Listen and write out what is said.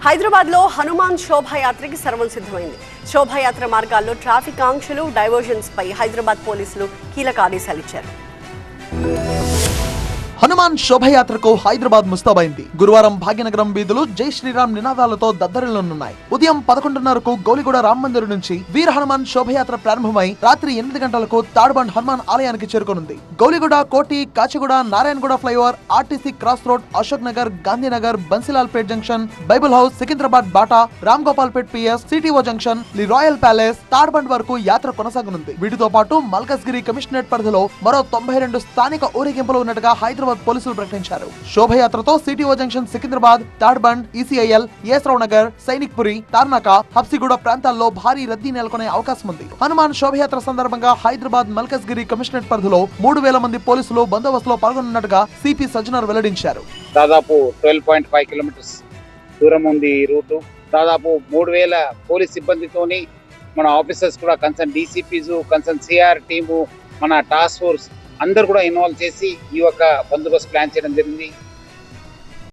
హైదరాబాద్ లో హనుమాన్ శోభాయాత్రకి సర్వం సిద్ధమైంది. శోభాయాత్ర మార్గాల్లో ట్రాఫిక్ ఆంక్షలు, డైవర్జన్స్ పై హైదరాబాద్ పోలీసులు కీలక ఆదేశాలు ఇచ్చారు. హనుమాన్ శోభయాత్రకు హైదరాబాద్ ముస్తాబైంది. గురువారం భాగ్యనగరం వీధులు జై శ్రీరామ్ నినాదాలతో దద్దరిల్లున్నాయి. ఉదయం 11:30కు గౌలిగూడ రామ్ మందిర్ నుంచి వీర హనుమాన్ శోభయాత్ర ప్రారంభమై రాత్రి 8 గంటలకు తాడ్బండ్ హనుమాన్ ఆలయానికి చేరుకోనుంది. Gowliguda, Koti, Kachiguda, Narayanaguda flyover, RTC cross road, Ashok Nagar, Gandhinagar, Bansilalpet junction, Bible House, Secunderabad Bata, Ram Gopalpet PS, CTO junction, the Royal Palace, Tadbund వరకు యాత్ర కొనసాగనుంది. వీటితో పాటు మల్కజ్గిరి కమిషనరేట్ పరిధిలో మరో 92 స్థానిక ఊరేగింపులు ఉన్నట్టుగా హైదరాబాద్ పోలీసులు ప్రకటించారు. శోభయాత్రతో CTO junction, Secunderabad, Tadbund, ECIL, AS Rao Nagar, Sainikpuri, Tarnaka, Habsiguda ప్రాంతాల్లో భారీ రద్దీ నెలకొనే అవకాశం ఉంది. హనుమాన్ శోభయాత్ర సందర్భంగా హైదరాబాద్ మల్కజ్గిరి కమిషనరేట్ పరిధిలో 3000 మంది పోలీసులు బందోబస్తులో పాల్గొన్నట్టుగా సిపి సజ్జనర్ వెల్లడించారు. దాదాపు 12.5 కిలోమీటర్స్ దూరం ఉంది ఈ రూటు. దాదాపు 3000 పోలీస్ సిబ్బందితోని మన ఆఫీసర్స్ కూడా, concern DCPs, concern CR team, మన టాస్క్ ఫోర్స్ అందరు కూడా ఇన్వాల్వ్ చేసి ఈ యొక్క బందోబస్తు ప్లాన్ చేయడం జరిగింది.